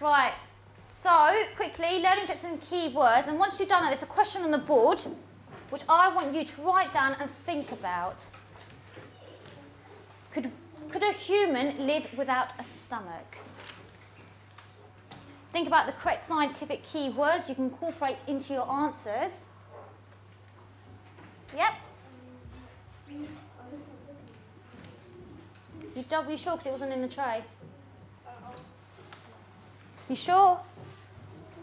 Right, so quickly, learning objectives and keywords, and once you've done that, there's a question on the board which I want you to write down and think about. Could a human live without a stomach? Think about the correct scientific keywords you can incorporate into your answers. Yep. You sure? Because it wasn't in the tray. You sure? Well,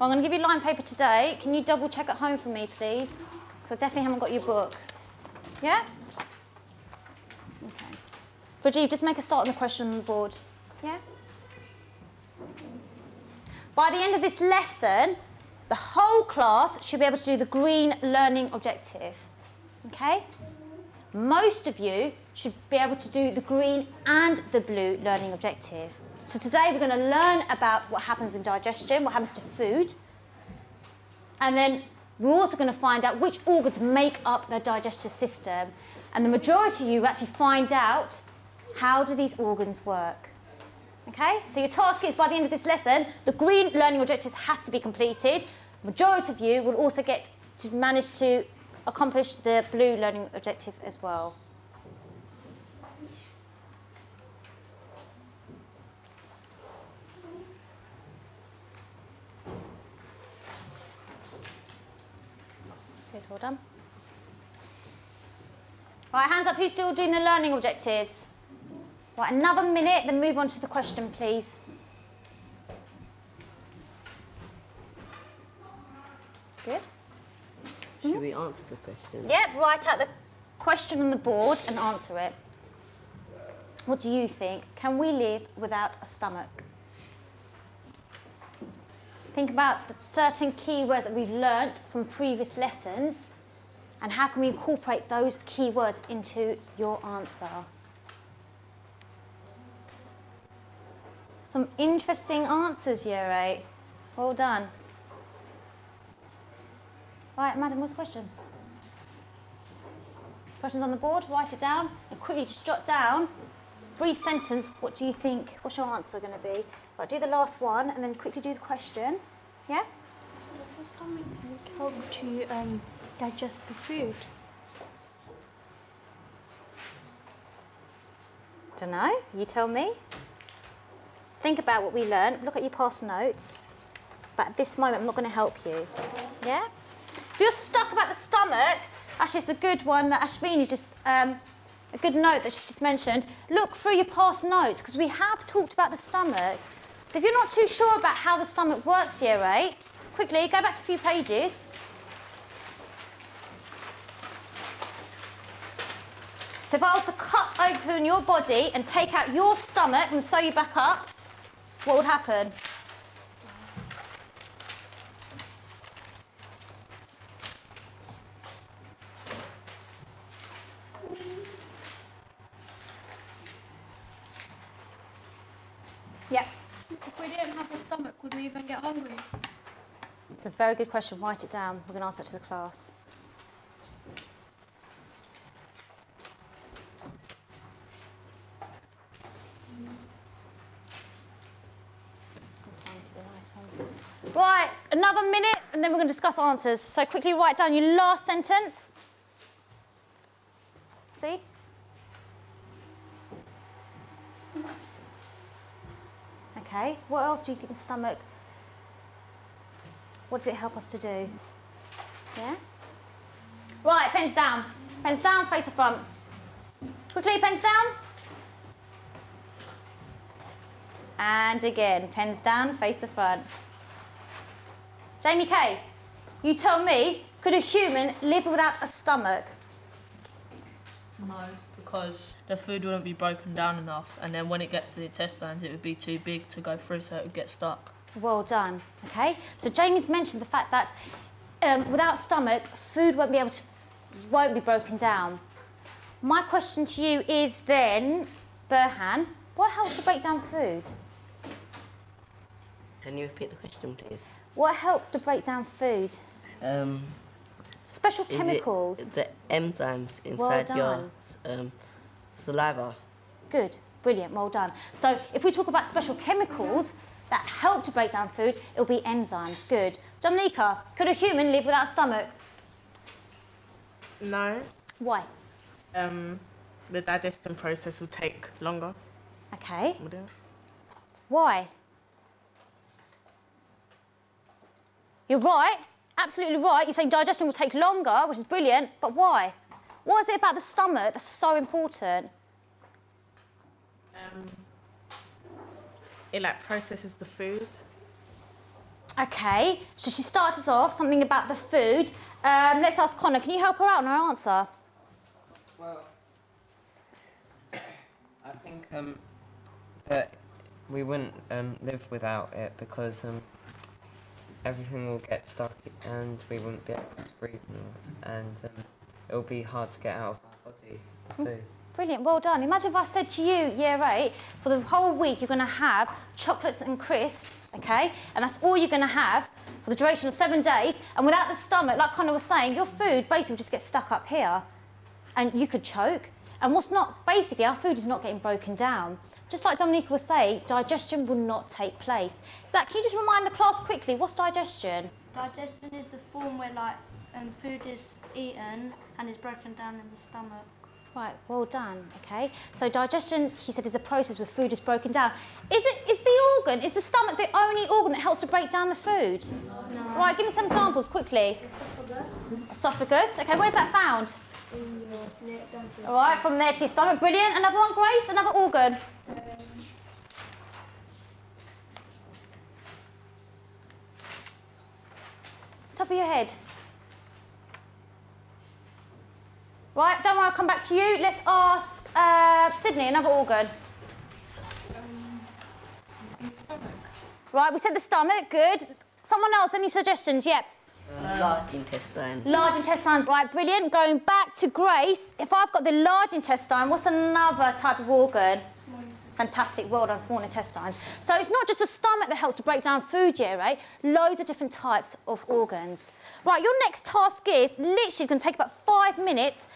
I'm going to give you line paper today. Can you double check at home for me, please? Because I definitely haven't got your book. Yeah? Okay. Rajiv, just make a start on the question on the board. Yeah? By the end of this lesson, the whole class should be able to do the green learning objective. Okay? Most of you should be able to do the green and the blue learning objective. So today we're going to learn about what happens in digestion, what happens to food, and then we're also going to find out which organs make up the digestive system. And the majority of you actually find out how do these organs work. Okay? So your task is, by the end of this lesson, the green learning objectives has to be completed. The majority of you will also get to manage to accomplish the blue learning objective as well. Good, well done. Right, hands up, who's still doing the learning objectives? Right, another minute, then move on to the question, please. Good. Should we answer the question? Yep, write out the question on the board and answer it. What do you think? Can we live without a stomach? Think about the certain keywords that we've learnt from previous lessons and how can we incorporate those keywords into your answer. Some interesting answers, Year 8. Well done. Right, madam, what's the question? Questions on the board, write it down, and quickly just jot down, brief sentence, what do you think, what's your answer going to be? Right, do the last one, and then quickly do the question. Yeah? Does the stomach help to digest the food? Don't know, you tell me. Think about what we learned, look at your past notes, but at this moment I'm not going to help you. Yeah? If you're stuck about the stomach, actually it's a good one that Ashvini just, a good note that she just mentioned, look through your past notes because we have talked about the stomach. So if you're not too sure about how the stomach works, Year 8, quickly go back to a few pages. So if I was to cut open your body and take out your stomach and sew you back up, what would happen? Yeah. If we didn't have a stomach, would we even get hungry? It's a very good question. Write it down. We're going to ask that to the class. Right, another minute, and then we're going to discuss answers. So quickly write down your last sentence. See? Okay, what else do you think the stomach, what does it help us to do? Yeah? Right, pens down. Pens down, face the front. Quickly, pens down. And again, pens down, face the front. Jamie Kay, you tell me, could a human live without a stomach? No, because the food wouldn't be broken down enough, and then when it gets to the intestines, it would be too big to go through, so it would get stuck. Well done. Okay, so Jamie's mentioned the fact that without stomach, food won't be broken down. My question to you is then, Burhan, what helps to break down food? Can you repeat the question, please? What helps to break down food? Special chemicals. Is it the enzymes inside your saliva? Good, brilliant, well done. So if we talk about special chemicals, that help to break down food, it'll be enzymes. Good. Dominica, could a human live without a stomach? No. Why? The digestion process will take longer. Okay. Would it? Why? You're right. Absolutely right. You're saying digestion will take longer, which is brilliant, but why? What is it about the stomach that's so important? It like processes the food. Okay, so she started us off something about the food. Let's ask Connor, can you help her out on her answer? Well, I think that we wouldn't live without it because everything will get stuck and we wouldn't be able to breathe more, and it will be hard to get out of our body, the food. Brilliant, well done. Imagine if I said to you, year 8, for the whole week you're going to have chocolates and crisps, okay? And that's all you're going to have for the duration of 7 days. And without the stomach, like Connor was saying, your food basically just gets stuck up here. And you could choke. And what's not, basically, our food is not getting broken down. Just like Dominica was saying, digestion will not take place. Zach, can you just remind the class quickly, what's digestion? Digestion is the form where like food is eaten and is broken down in the stomach. Right, well done, okay. So digestion, he said, is a process where food is broken down. Is the stomach the only organ that helps to break down the food? No. Right, give me some examples quickly. Esophagus, okay, where's that found? In your neck down to All right, from there to your stomach, brilliant. Another one, Grace, another organ. Top of your head. Right, don't worry, I'll come back to you. Let's ask Sydney, another organ. Right, we said the stomach, good. Someone else, any suggestions? Yep. Large intestine. Large intestines, right, brilliant. Going back to Grace, if I've got the large intestine, what's another type of organ? small intestine. Fantastic, well done, small intestines. So it's not just the stomach that helps to break down food, yeah, right? Loads of different types of organs. Right, your next task is, literally going to take about 5 minutes.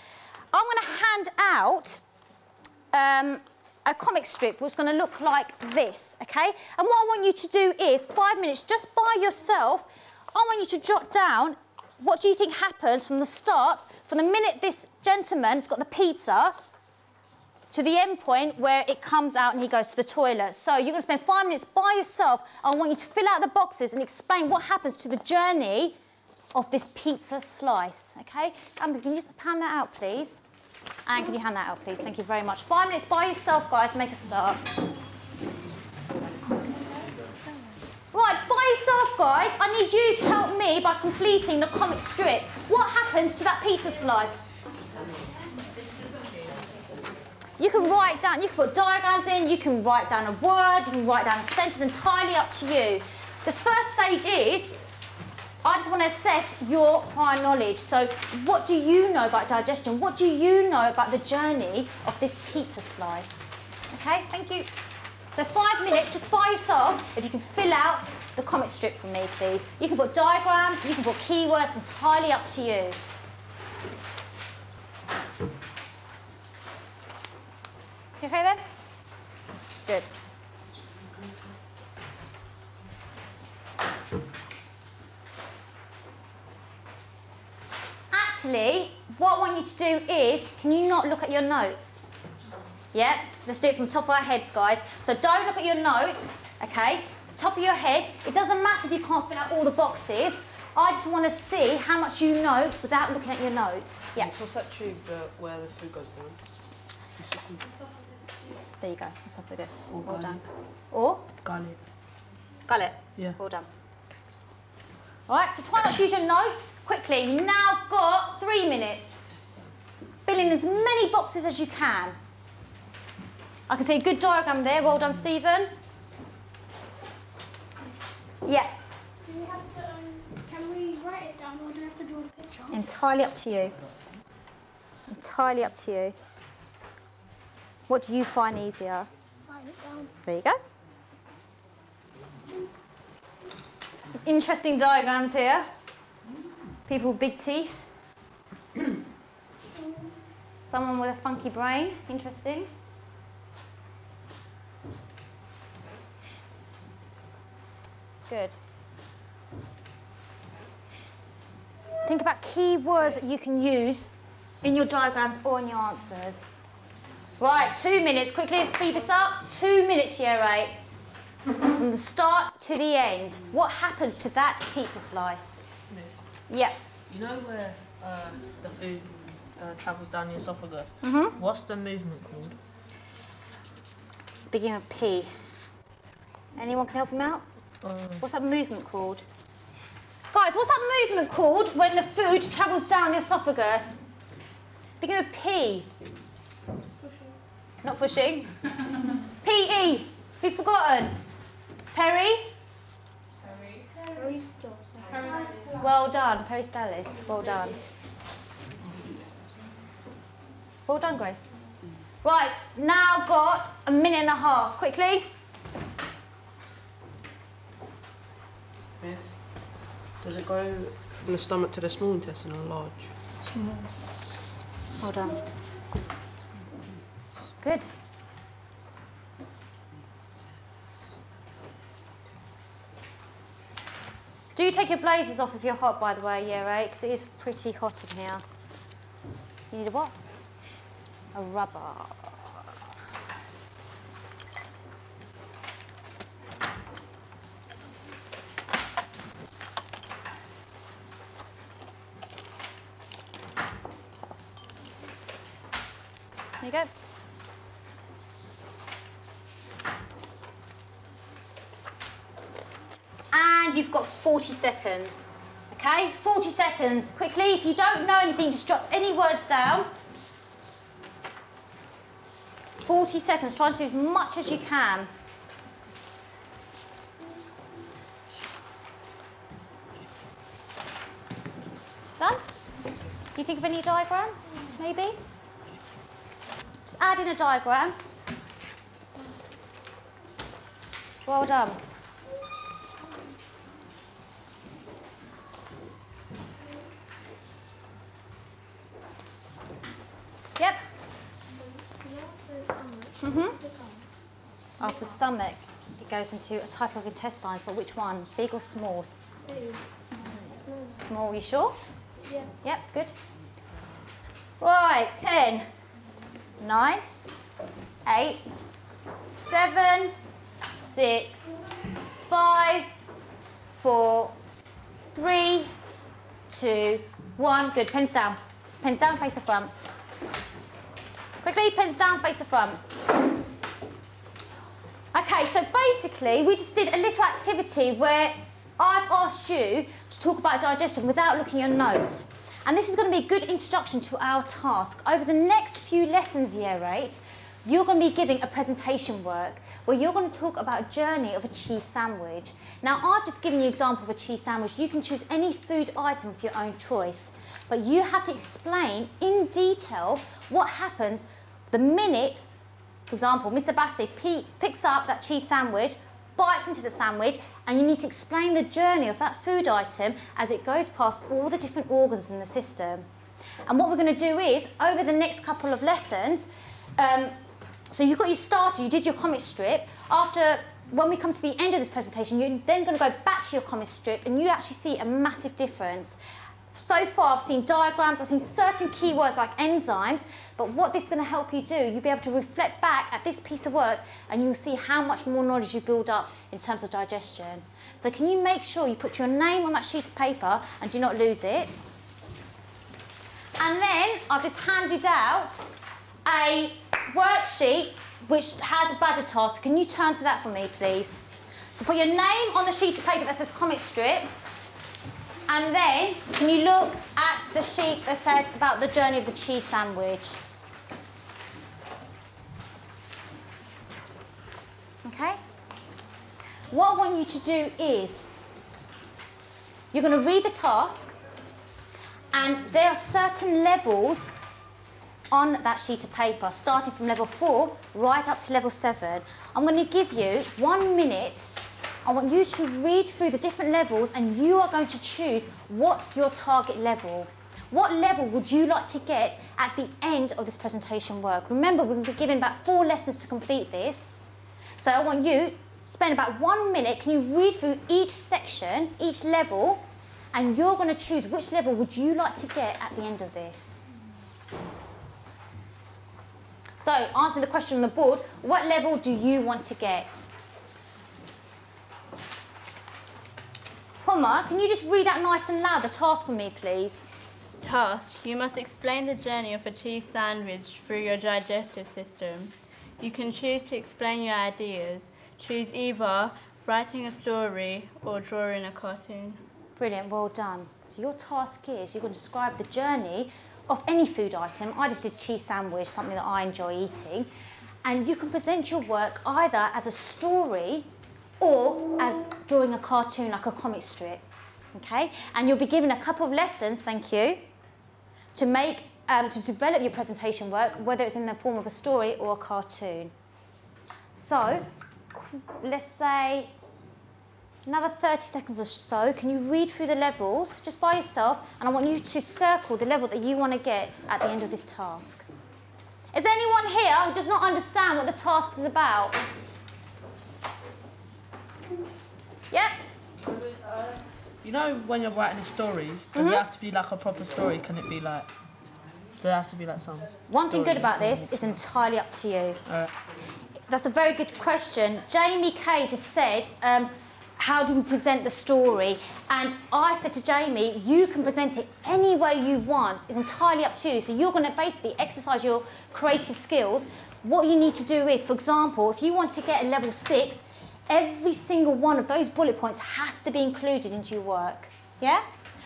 I'm going to hand out a comic strip which is going to look like this, okay? And what I want you to do is, 5 minutes, just by yourself, I want you to jot down what do you think happens from the start, from the minute this gentleman's got the pizza to the end point where it comes out and he goes to the toilet. So you're going to spend 5 minutes by yourself. I want you to fill out the boxes and explain what happens to the journey of this pizza slice, okay? Amber, can you just hand that out, please? And can you hand that out, please? Thank you very much. 5 minutes by yourself, guys. Make a start. Right, just by yourself, guys. I need you to help me by completing the comic strip. What happens to that pizza slice? You can write down, you can put diagrams in, you can write down a word, you can write down a sentence, entirely up to you. This first stage is, I just want to assess your prior knowledge. So what do you know about digestion? What do you know about the journey of this pizza slice? Okay, thank you. So 5 minutes, just by yourself, if you can fill out the comic strip for me, please. You can put diagrams, you can put keywords, entirely up to you. You okay then? Good. Actually, what I want you to do is, can you not look at your notes? Yeah, let's do it from top of our heads, guys. So don't look at your notes, okay? Top of your head. It doesn't matter if you can't fill out all the boxes. I just want to see how much you know without looking at your notes. Yeah. What's that tube where the food goes down? There you go. Esophagus. Or Well done. gullet. Or? Gullet. Gullet. Yeah. Well done. All right, so try not to use your notes. Quickly, you've now got 3 minutes. Fill in as many boxes as you can. I can see a good diagram there. Well done, Stephen. Yeah. Do we have to, can we write it down or do we have to draw the picture? Entirely up to you. Entirely up to you. What do you find easier? Write it down. There you go. Some interesting diagrams here. People with big teeth. Someone with a funky brain. Interesting. Good. Think about key words that you can use in your diagrams or in your answers. Right, 2 minutes. Quickly, let's speed this up. 2 minutes, year 8. From the start to the end. What happens to that pizza slice? Miss. Yep. You know where the food travels down the esophagus? What's the movement called? Beginning with P. Anyone can help him out? What's that movement called? Guys, what's that movement called when the food travels down the esophagus? Begin with P. Not pushing. P-E. Who's forgotten? Perry? Well done, Peristalis. Well done. Well done, Grace. Right, now got a minute and a half. Quickly. Yes. Does it go from the stomach to the small intestine or large? Small. Well done. Good. Do take your blazers off if you're hot, by the way, year 8, because it is pretty hot in here. You need a what? A rubber. There you go. And you've got 40 seconds. Okay, 40 seconds. Quickly, if you don't know anything, just jot any words down. 40 seconds. Try to do as much as you can. Done? Do you think of any diagrams, maybe? Just add in a diagram. Well done. Yep. After the stomach, it goes into a type of intestines, but which one? Big or small? Small, you sure? Yeah. Yep, good. Right, 10, 9, 8, 7, 6, 5, 4, 3, 2, 1. Good, pens down. Pens down, face the front. Quickly, pens down, face the front. Okay, so basically we just did a little activity where I've asked you to talk about digestion without looking at your notes. And this is going to be a good introduction to our task. Over the next few lessons, year 8, you're going to be giving a presentation work where you're going to talk about a journey of a cheese sandwich. Now, I've just given you an example of a cheese sandwich. You can choose any food item of your own choice, but you have to explain in detail what happens the minute, for example, Mr. Bassi picks up that cheese sandwich, bites into the sandwich, and you need to explain the journey of that food item as it goes past all the different organs in the system. And what we're going to do is, over the next couple of lessons, so you've got your starter, you did your comic strip. When we come to the end of this presentation, you're then going to go back to your comic strip and you actually see a massive difference. So far, I've seen diagrams, I've seen certain keywords like enzymes, but what this is going to help you do, you'll be able to reflect back at this piece of work and you'll see how much more knowledge you build up in terms of digestion. So can you make sure you put your name on that sheet of paper and do not lose it? And then I've just handed out a worksheet which has a badger task. Can you turn to that for me, please? So put your name on the sheet of paper that says comic strip. And then, can you look at the sheet that says about the journey of the cheese sandwich? Okay? What I want you to do is, you're going to read the task, and there are certain levels on that sheet of paper, starting from level 4 right up to level 7. I'm going to give you 1 minute. I want you to read through the different levels and you are going to choose what's your target level. What level would you like to get at the end of this presentation work? Remember, we're going to be given about 4 lessons to complete this. So I want you spend about 1 minute. Can you read through each section, each level, and you're going to choose which level would you like to get at the end of this. So, answering the question on the board, what level do you want to get? Huma, can you just read out nice and loud the task for me, please? Task. You must explain the journey of a cheese sandwich through your digestive system. You can choose to explain your ideas. Choose either writing a story or drawing a cartoon. Brilliant, well done. So your task is you're going to describe the journey of any food item. I just did cheese sandwich, something that I enjoy eating. And you can present your work either as a story or as drawing a cartoon, like a comic strip, okay? And you'll be given a couple of lessons, thank you, to make, to develop your presentation work, whether it's in the form of a story or a cartoon. So, let's say another 30 seconds or so. Can you read through the levels just by yourself? And I want you to circle the level that you want to get at the end of this task. Is there anyone here who does not understand what the task is about? Yep. You know when you're writing a story, does it have to be like a proper story? Can it be like, does it have to be like some One thing story good about that's this is entirely up to you. Alright. That's a very good question. Jamie Kay just said, how do we present the story? And I said to Jamie, you can present it any way you want. It's entirely up to you. So you're going to basically exercise your creative skills. What you need to do is, for example, if you want to get a level 6, every single one of those bullet points has to be included into your work. Yeah?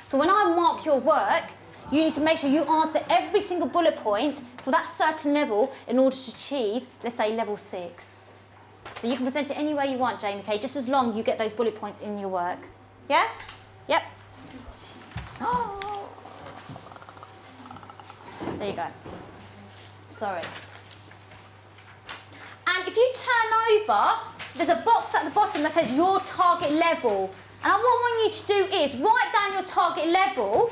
So when I mark your work, you need to make sure you answer every single bullet point for that certain level in order to achieve, let's say, level 6. So you can present it any way you want, Jamie Kay, just as long as you get those bullet points in your work. Yeah? Yep. Oh. There you go. Sorry. And if you turn over, there's a box at the bottom that says your target level. And what I want you to do is write down your target level,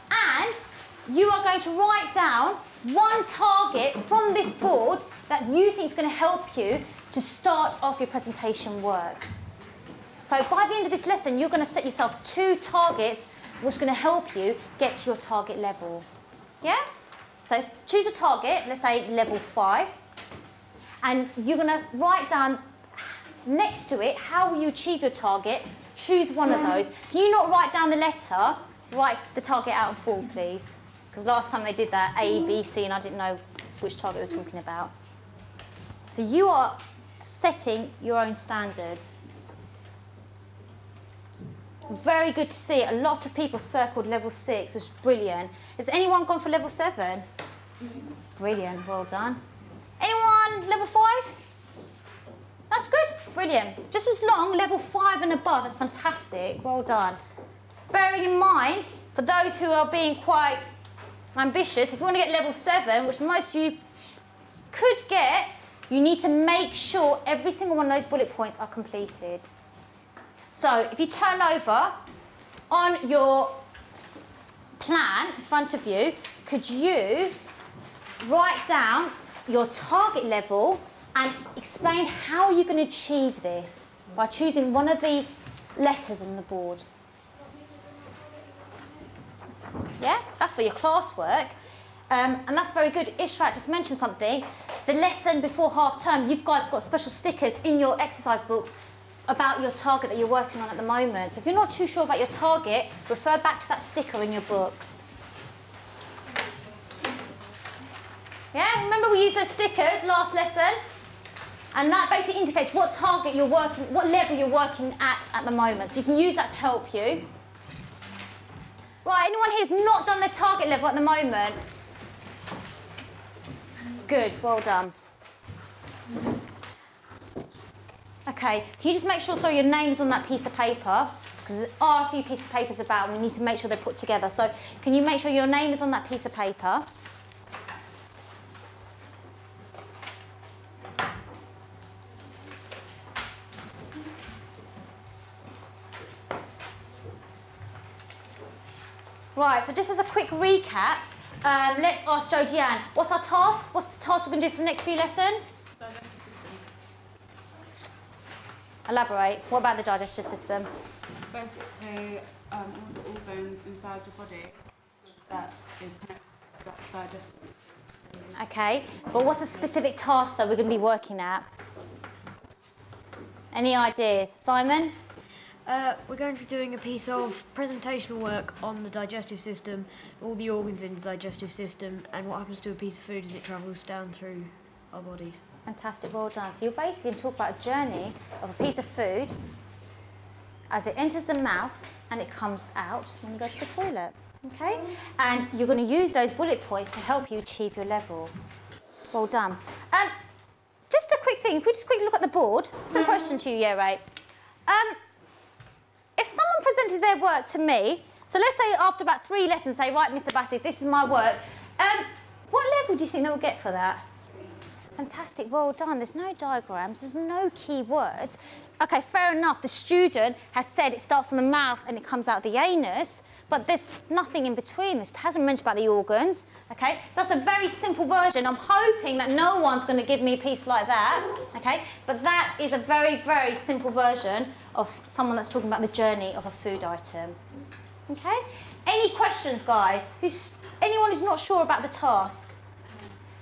and you are going to write down one target from this board that you think is going to help you to start off your presentation work. So by the end of this lesson, you're going to set yourself 2 targets which are going to help you get to your target level. Yeah? So choose a target, let's say level 5, and you're going to write down next to it how will you achieve your target. Choose one of those. Can you not write down the letter? Write the target out in full, please. Because last time they did that, A, B, C, and I didn't know which target they were talking about. So you are setting your own standards. Very good to see. A lot of people circled level 6, which is brilliant. Has anyone gone for level 7? Brilliant, well done. Anyone level 5? That's good, brilliant. Just as long, level 5 and above, that's fantastic, well done. Bearing in mind, for those who are being quite ambitious, if you want to get level 7, which most of you could get, you need to make sure every single one of those bullet points are completed. So if you turn over on your plan in front of you, could you write down your target level and explain how you're going to achieve this by choosing one of the letters on the board? Yeah, that's for your classwork. And that's very good. Ishrat just mentioned something. The lesson before half term, you've guys got special stickers in your exercise books about your target that you're working on at the moment. So if you're not too sure about your target, refer back to that sticker in your book. Yeah, remember we used those stickers last lesson? And that basically indicates what target you're working, what level you're working at the moment. So you can use that to help you. Right, anyone here who's not done their target level at the moment? Good, well done. Okay, can you just make sure, your name's on that piece of paper? Because there are a few pieces of papers about and we need to make sure they're put together. So can you make sure your name is on that piece of paper? Right, so just as a quick recap, let's ask Jodie Ann, what's our task? What's the task we're going to do for the next few lessons? Elaborate. What about the digestive system? Basically, all the organs inside your body that is connected to the digestive system. Okay, but what's the specific task that we're going to be working at? Any ideas? Simon? We're going to be doing a piece of presentational work on the digestive system, all the organs in the digestive system, and what happens to a piece of food as it travels down through our bodies. Fantastic, well done. So you're basically going to talk about a journey of a piece of food as it enters the mouth and it comes out when you go to the toilet. Okay? And you're going to use those bullet points to help you achieve your level. Well done. Just a quick thing, if we just quickly look at the board, quick question to you, Year 8. If someone presented their work to me, so let's say after about 3 lessons, say, right, Mr. Bassett, this is my work, what level do you think they will get for that? Fantastic, well done. There's no diagrams, there's no key words. Okay, fair enough, the student has said it starts from the mouth and it comes out the anus, but there's nothing in between. This hasn't mentioned about the organs, okay? So that's a very simple version. I'm hoping that no one's going to give me a piece like that, okay? But that is a very, very simple version of someone that's talking about the journey of a food item, okay? Any questions, guys? Anyone who's not sure about the task?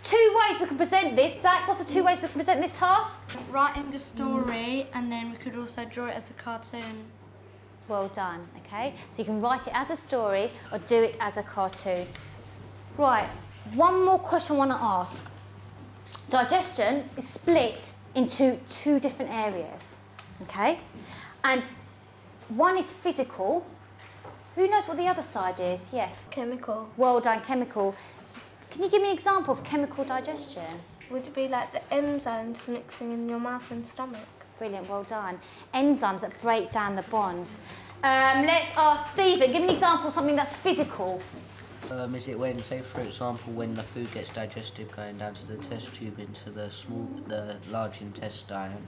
2 ways we can present this. Zach, what's the 2 ways we can present this task? Writing a story, and then we could also draw it as a cartoon. Well done, okay? So you can write it as a story or do it as a cartoon. Right, one more question I want to ask. Digestion is split into 2 different areas, okay? And one is physical. Who knows what the other side is? Yes? Chemical. Well done, chemical. Can you give me an example of chemical digestion? Would it be like the enzymes mixing in your mouth and stomach? Brilliant, well done. Enzymes that break down the bonds. Let's ask Stephen, give me an example of something that's physical. Is it when, say for example, when the food gets digested going down to the test tube into the large intestine,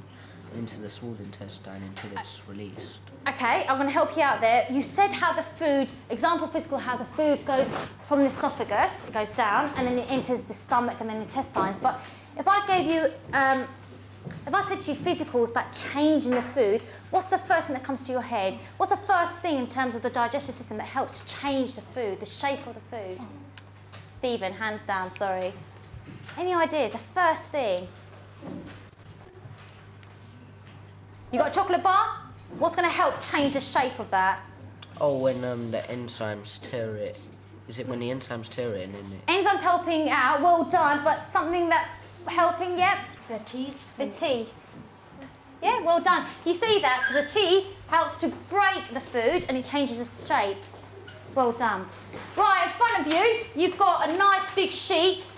into the small intestine until it's released? Okay, I'm going to help you out there. You said how the food, example physical, how the food goes from the esophagus, it goes down, and then it enters the stomach and then the intestines. But if I gave you, if I said to you physicals about changing the food, what's the first thing that comes to your head? What's the first thing in terms of the digestive system that helps to change the food, the shape of the food? Stephen, hands down, sorry. Any ideas? The first thing? You got a chocolate bar? What's going to help change the shape of that? Oh, when the enzymes tear it. Is it when the enzymes tear it? Enzymes helping out, well done, but something that's helping, yep. The teeth. The teeth. Yeah, well done. You see that? Because the teeth helps to break the food and it changes its shape. Well done. Right, in front of you, you've got a nice big sheet,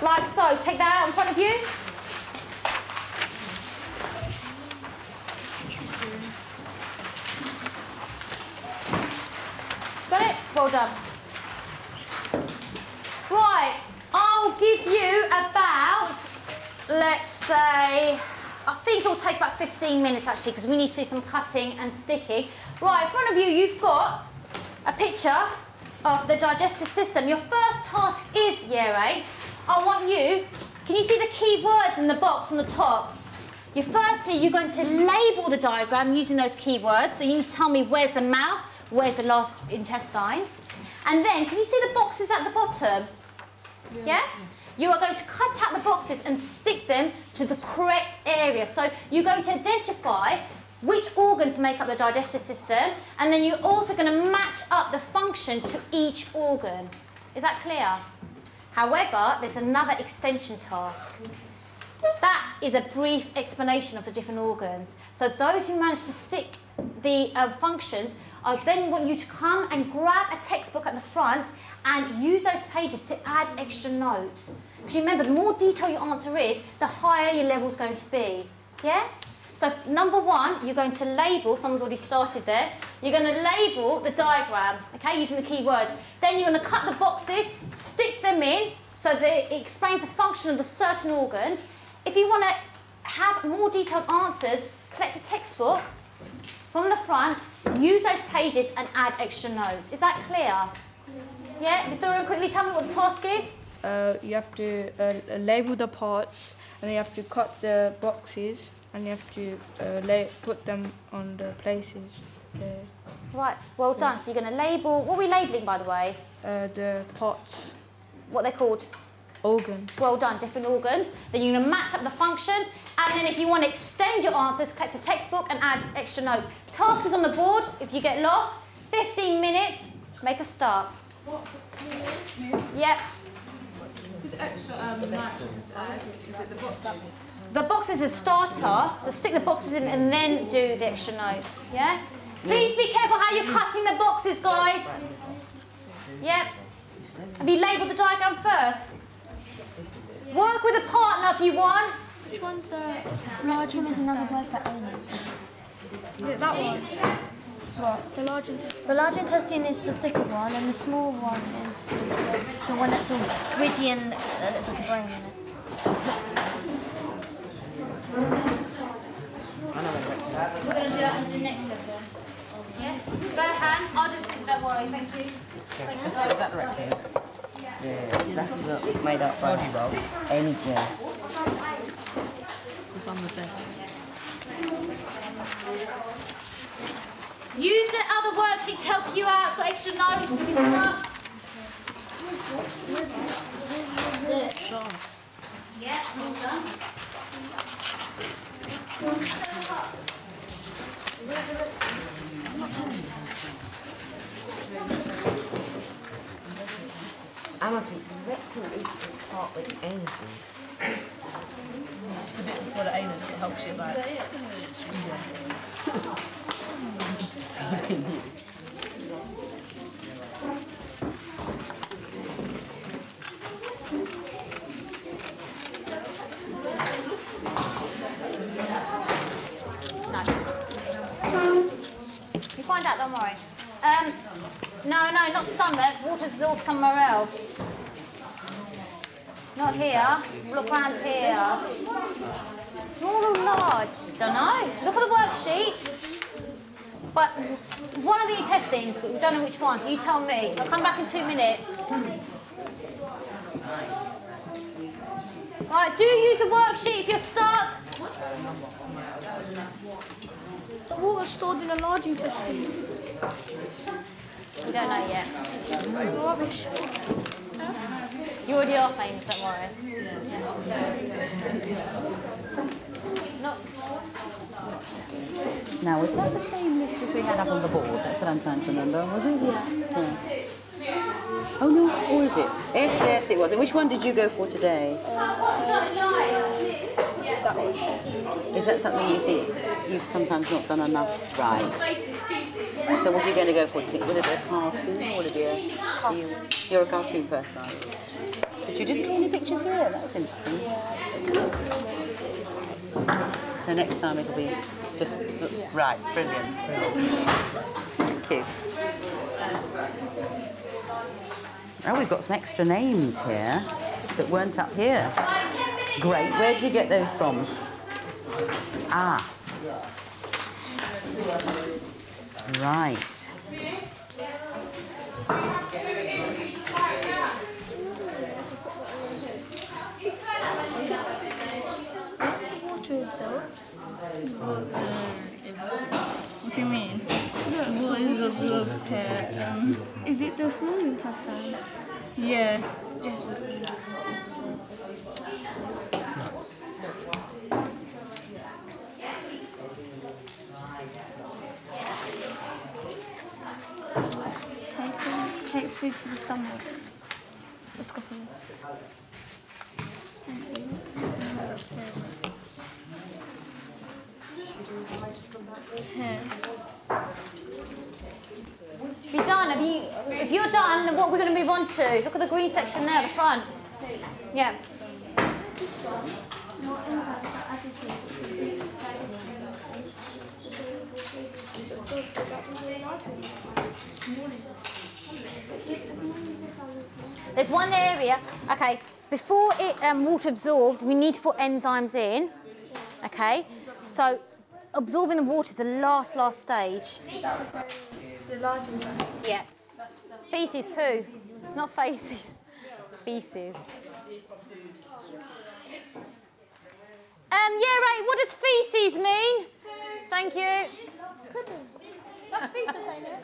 like so. Take that out in front of you. Got it? Well done. Right, I'll give you about, let's say, I think it'll take about 15 minutes actually, because we need to do some cutting and sticking. Right, in front of you, you've got a picture of the digestive system. Your first task is Year 8. I want you, can you see the key words in the box on the top? Firstly, you're going to label the diagram using those key words. So you need to tell me where's the mouth, where's the large intestines. And then, can you see the boxes at the bottom? Yeah? You are going to cut out the boxes and stick them to the correct area. So you're going to identify which organs make up the digestive system, and then you're also going to match up the function to each organ. Is that clear? However, there's another extension task. That is a brief explanation of the different organs. So those who manage to stick the functions, I then want you to come and grab a textbook at the front and use those pages to add extra notes. Because you remember, the more detailed your answer is, the higher your level's going to be. Yeah? So number 1, you're going to label, someone's already started there, you're going to label the diagram, okay, using the key words. Then you're going to cut the boxes, stick them in, so that it explains the function of the certain organs. If you want to have more detailed answers, collect a textbook from the front, use those pages and add extra notes. Is that clear? Yeah? Victoria, quickly tell me what the task is. You have to label the parts, and you have to cut the boxes and you have to put them on the places there. Right, well done. So you're going to label, what are we labelling by the way? The pots. What they're called? Organs. Well done, different organs. Then you're going to match up the functions, and then if you want to extend your answers, collect a textbook and add extra notes. Task is on the board. If you get lost, 15 minutes, make a start. What? Yep. So the extra matches is it the box? The box is a starter, so stick the boxes in and then do the extra notes, yeah? Please be careful how you're cutting the boxes, guys. Yep. Have you labelled the diagram first? Work with a partner if you want. Which one's the large one? Is another word for anus. Is it that one? What? The large intestine. The large intestine is the thicker one, and the small one is the one that's all squidgy and looks like a brain in it. We're going to do that in the next session. Yeah? Go hand. I'll do this, don't worry. Thank you. Thank you. That record. Yeah, that's what it's made up by energy. It's on the bench. Use the other worksheet to help you out. It's got extra notes if you're stuck. Yeah, well done. I'm a bit rectal is the part with energy. The bit before the anus that helps you like squeeze it. You find out, don't worry. No, not stomach. Water absorbed somewhere else. Not here. Look round here. Small or large? Don't know. Look at the worksheet. But one of the intestines, but we don't know which one, so you tell me. I'll come back in 2 minutes. Right, do use the worksheet if you're stuck. The water stored in a large intestine. We don't know yet. Rubbish. You already are famous, don't worry. Not Now, was that the same list as we had up on the board? That's what I'm trying to remember, was it? Yeah. Oh no, or is it? Yes, it was. And which one did you go for today? Is that something you think you've sometimes not done enough right? So what are you going to go for? Do you think, was it a cartoon or did you? You're a cartoon person, are you? But you didn't draw any pictures here. That's interesting. So next time it'll be just right. Brilliant. Thank you. Oh, we've got some extra names here that weren't up here. Great. Where did you get those from? Ah. Right. What's the water absorbed? What do you mean? What is absorbed here? Is it the small intestine? Yeah. Takes food to the stomach. Let's go for this. Be done. If you're done, then what we're going to move on to? Look at the green section there at the front. Yeah. There's one area. Okay. Before it water absorbed, we need to put enzymes in. Okay. So absorbing the water is the last stage. The large one. Yeah. Feces, poo, not faces. Feces. Yeah, right, what does feces mean? Thank you. That's feces, ain't it?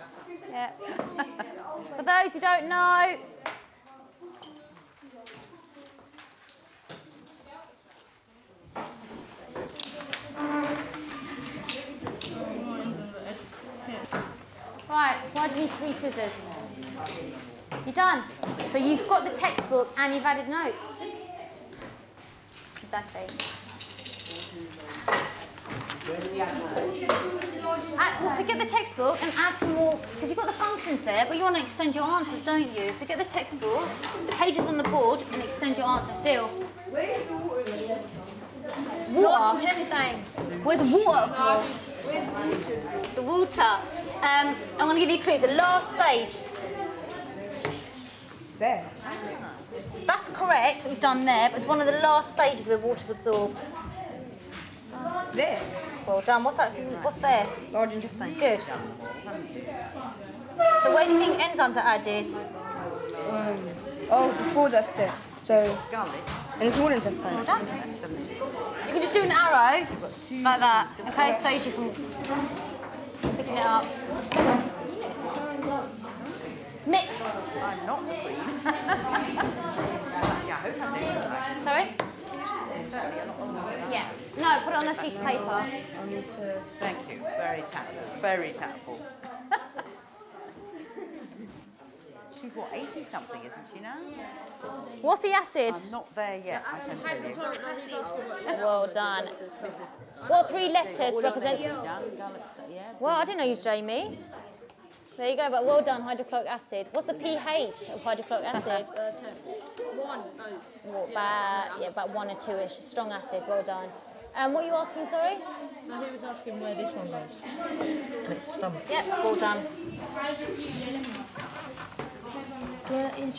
Yeah. For those who don't know, right, why do you need 3 scissors? You done? So you've got the textbook and you've added notes. Exactly. So get the textbook and add some more, because you've got the functions there, but you want to extend your answers, don't you? So get the textbook, the pages on the board, and extend your answers still. Water. Testing. Where's the water absorbed? The water. I'm going to give you a clue. So last stage. There. That's correct, what we've done there, but it's one of the last stages where water's absorbed. There. Well done. What's that? What's there? Large intestine. Good. So where do you think enzymes are added? Oh, before that's there. So, in the small intestine. Well done. You can just do an arrow like that. Okay, saves you from picking it up. Mixed. I'm not green. Sorry? Yeah. No, put it on the sheet of paper. Thank you. Very tactful. Very tactful. She's what, 80 something, isn't she now? What's the acid? I'm not there yet, I can tell you. Well done. What 3 letters represent? Well, I didn't know you was Jamie. There you go, but well done, hydrochloric acid. What's the pH of hydrochloric acid? 1. About 1 or 2-ish. Strong acid, well done. What are you asking, sorry? No, he was asking where this one goes. Next to stomach. Yep, well done.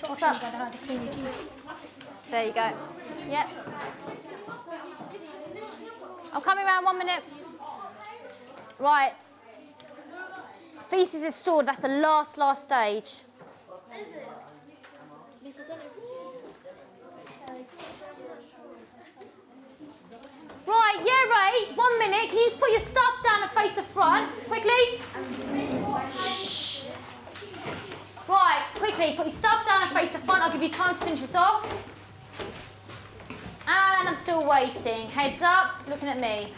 What's up? How to clean your teeth. There you go. Yep. I'm coming around 1 minute. Right. Feces is stored, that's the last stage. Right, yeah, Ray, 1 minute. Can you just put your stuff down and face the front, quickly? Shh. Right, quickly, put your stuff down and face the front. I'll give you time to finish this off. And I'm still waiting. Heads up, looking at me.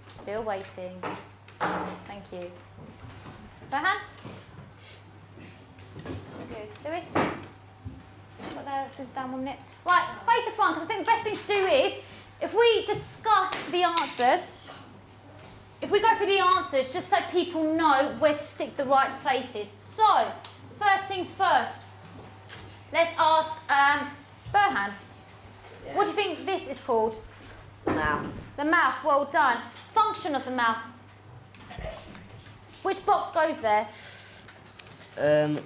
Still waiting. Thank you. Berhan? Good. Lewis? Put those scissors down 1 minute. Right, face the front, because I think the best thing to do is, if we discuss the answers, if we go through the answers, just so people know where to stick the right places. So, first things first. Let's ask Berhan. What do you think this is called? Mouth. The mouth, well done. Function of the mouth. Which box goes there?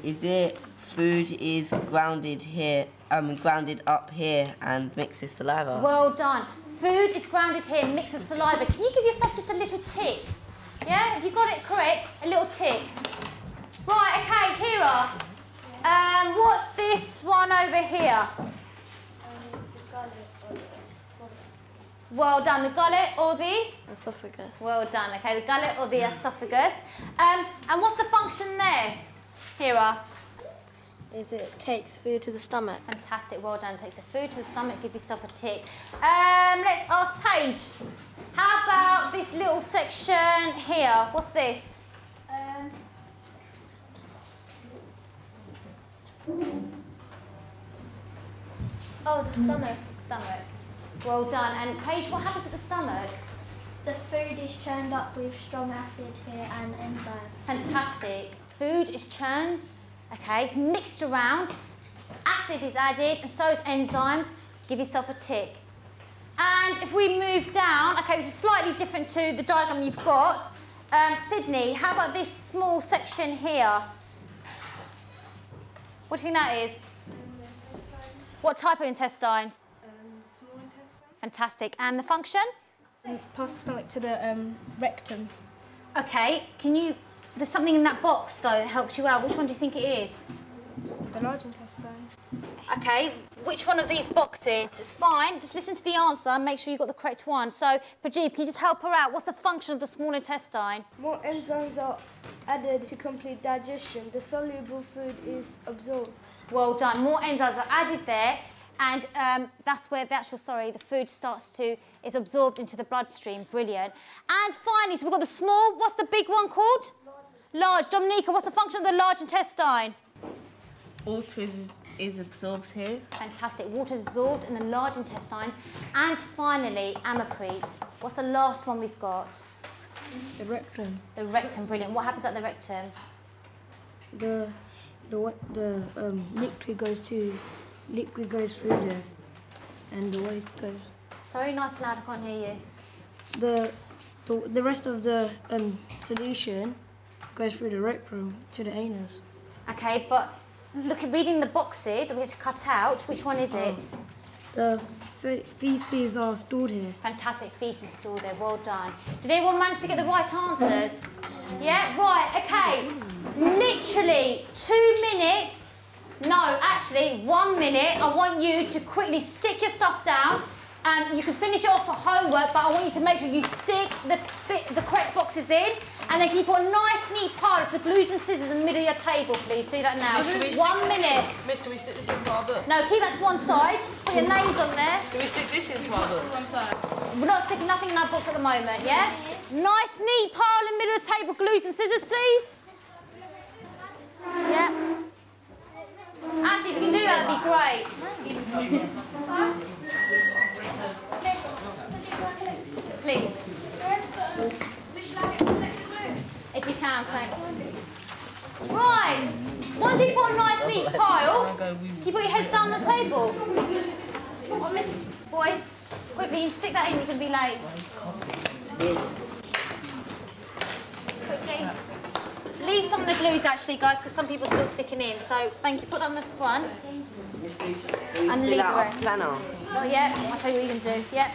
Is it food is grounded here, grounded up here and mixed with saliva? Well done. Food is grounded here, mixed with saliva. Can you give yourself just a little tick? Yeah, if you got it correct, a little tick. Right, okay, Hira. What's this one over here? Well done, the gullet or the? Esophagus. Well done, okay, the gullet or the esophagus. And what's the function there, Hira? Is it takes food to the stomach. Fantastic, well done. Takes the food to the stomach, give yourself a tick. Let's ask Paige. How about this little section here? What's this? Oh, the stomach. Stomach. Well done. And Paige, what happens at the stomach? The food is churned up with strong acid here and enzymes. Fantastic. Food is churned. Okay, it's mixed around. Acid is added, and so is enzymes. Give yourself a tick. And if we move down, okay, this is slightly different to the diagram you've got. Sydney, how about this small section here? What do you think that is? What type of intestine? Small intestine. Fantastic. And the function? Pass the stomach to the rectum. Okay, can you... There's something in that box, though, that helps you out. Which one do you think it is? The large intestines. Okay, which one of these boxes? It's fine, just listen to the answer and make sure you got the correct one. So, Prajeev, can you just help her out? What's the function of the small intestine? More enzymes are added to complete digestion. The soluble food is absorbed. Well done. More enzymes are added there, and that's where the actual, the food is absorbed into the bloodstream. Brilliant. And finally, so we've got the small. What's the big one called? Large. Dominica, what's the function of the large intestine? Water is absorbed here. Fantastic. Water is absorbed in the large intestines. And finally, Amapreet. What's the last one we've got? The rectum. The rectum. Brilliant. What happens at the rectum? The liquid goes through there, and the waste goes. Sorry, nice and loud. I can't hear you. The rest of the solution goes through the rectum to the anus. Okay, but look at reading the boxes. We have to cut out. Which one is it? The feces are stored here. Fantastic, feces stored there. Well done. Did anyone manage to get the right answers? Yeah, right. Okay. Literally 2 minutes. No, actually 1 minute. I want you to quickly stick your stuff down. You can finish it off for homework, but I want you to make sure you stick the correct boxes in, and then can you put a nice neat pile of the glues and scissors in the middle of your table, please. Do that now. 1 minute. Mister, we stick this into our book? No, keep that to one side. Put your names on there. Do we stick this into our book? We're not sticking nothing in our books at the moment, yeah? Nice neat pile in the middle of the table, glues and scissors, please. Yeah. Actually, if you can do that, that'd be great. Please. If you can, thanks. Right. Once you put a nice neat pile, you put your heads down on the table. Boys, quickly, you stick that in, you can be late. Quickly. Leave some of the glues actually, guys, because some people are still sticking in. So thank you. Put that on the front. And leave the rest. Not yet. I'll tell you what you can do. Yep.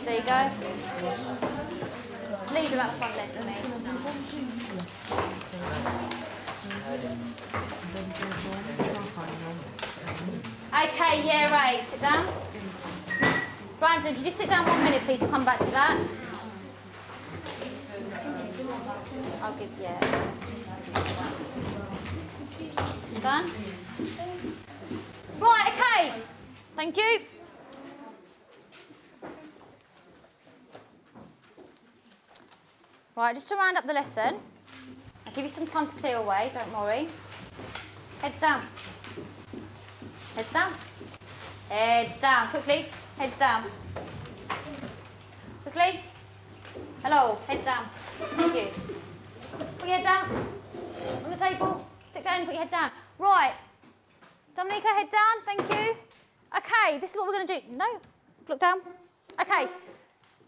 There you go. Just leave them at the front there for me. Okay, year 8. Sit down. Brandon, could you sit down 1 minute, please? We'll come back to that. I'll give, yeah. Done? Right, okay. Thank you. Right, just to round up the lesson, I'll give you some time to clear away, don't worry. Heads down. Heads down. Heads down, quickly. Heads down. Quickly. Hello, head down. Thank you. Put your head down on the table. Stick that in, put your head down. Right. Dominica, head down. Thank you. Okay, this is what we're going to do. No, look down. Okay,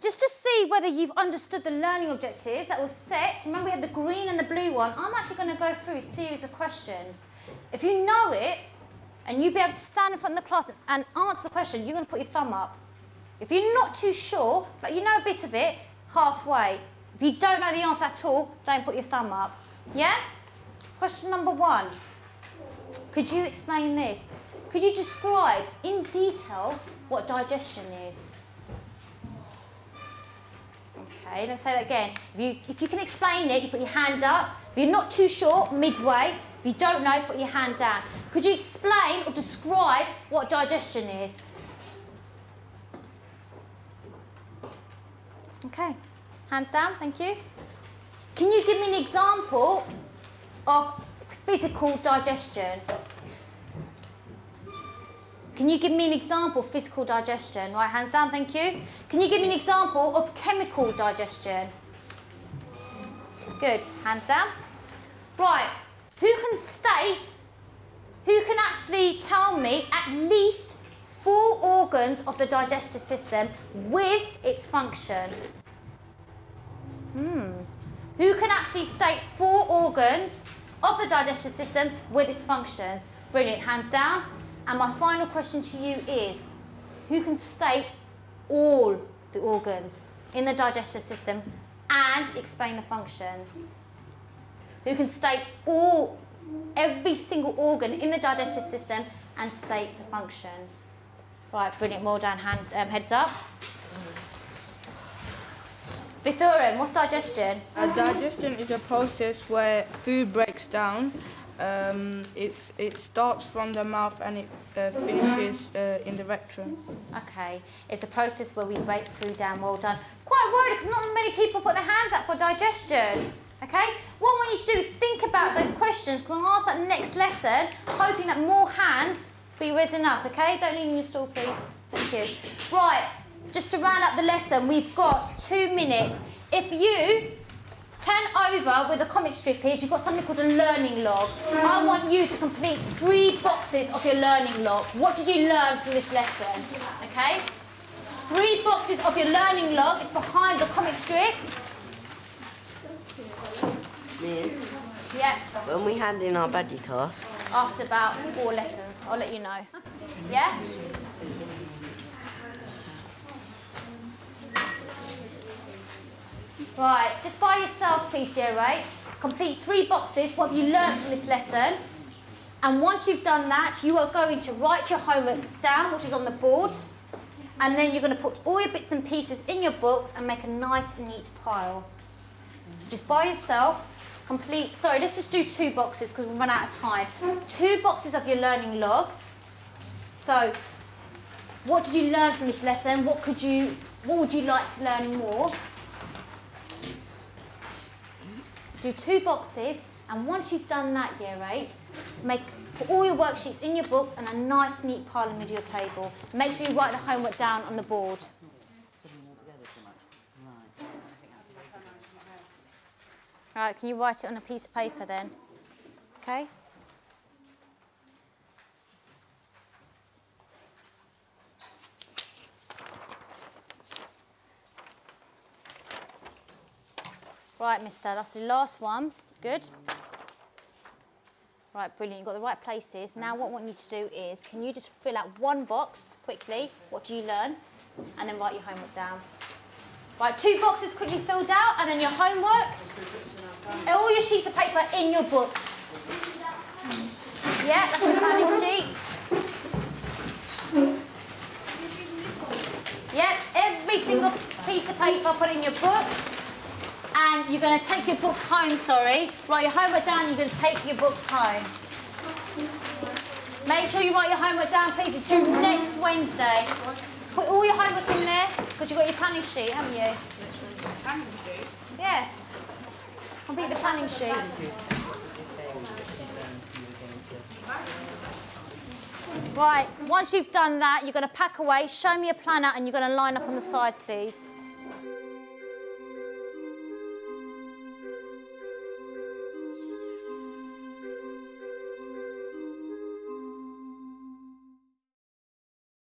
just to see whether you've understood the learning objectives that was set. Remember, we had the green and the blue one. I'm actually going to go through a series of questions. If you know it, and you'll be able to stand in front of the class and answer the question, you're going to put your thumb up. If you're not too sure, but you know a bit of it, halfway. If you don't know the answer at all, don't put your thumb up. Yeah? Question number 1. Could you explain this? Could you describe in detail what digestion is? Okay, let's say that again. If you can explain it, you put your hand up. If you're not too sure, midway. If you don't know, put your hand down. Could you explain or describe what digestion is? Okay, hands down, thank you. Can you give me an example of physical digestion? Can you give me an example of physical digestion? Right, hands down, thank you. Can you give me an example of chemical digestion? Good, hands down. Right, who can actually tell me at least 4 organs of the digestive system with its function? Who can actually state 4 organs of the digestive system with its functions? Brilliant, hands down. And my final question to you is, who can state all the organs in the digestive system and explain the functions? Who can state all every single organ in the digestive system and state the functions. Right, brilliant, well done, heads up. Vithurin, what's digestion? Digestion is a process where food breaks down. It starts from the mouth and it finishes in the rectum. Okay, it's a process where we break food down, well done. It's quite worried because not many people put their hands up for digestion. Okay, what I want you to do is think about those questions because I'm going to ask that next lesson, hoping that more hands be risen up, okay? Don't leave in your stall, please. Thank you. Right, just to round up the lesson, we've got 2 minutes. If you turn over where the comic strip is, you've got something called a learning log. I want you to complete 3 boxes of your learning log. What did you learn from this lesson? Okay? 3 boxes of your learning log is behind the comic strip. Yeah. When we hand in our budgie task. After about 4 lessons, I'll let you know. Yeah? Right, just by yourself, please, year 8. Complete 3 boxes, what have you learned from this lesson? And once you've done that, you are going to write your homework down, which is on the board. And then you're going to put all your bits and pieces in your books and make a nice, neat pile. So just by yourself, complete, sorry, let's just do 2 boxes because we've run out of time. 2 boxes of your learning log. So, what did you learn from this lesson? What would you like to learn more? Do 2 boxes, and once you've done that, year 8, put all your worksheets in your books and a nice, neat pile in the middle of your table. Make sure you write the homework down on the board. Right, can you write it on a piece of paper then? Okay? Right, mister, that's the last one. Good. Right, brilliant, you've got the right places. Now what I want you to do is, can you just fill out 1 box quickly? What do you learn? And then write your homework down. Right, 2 boxes quickly filled out, and then your homework. All your sheets of paper in your books. Yeah, that's your planning sheet. Yeah, every single piece of paper put in your books. And you're going to take your books home, sorry. Write your homework down, you're going to take your books home. Make sure you write your homework down, please. It's due next Wednesday. Put all your homework in there, because you've got your planning sheet, haven't you? Planning sheet? Yeah. Complete the planning sheet. Right, once you've done that, you're going to pack away, show me your planner, and you're going to line up on the side, please.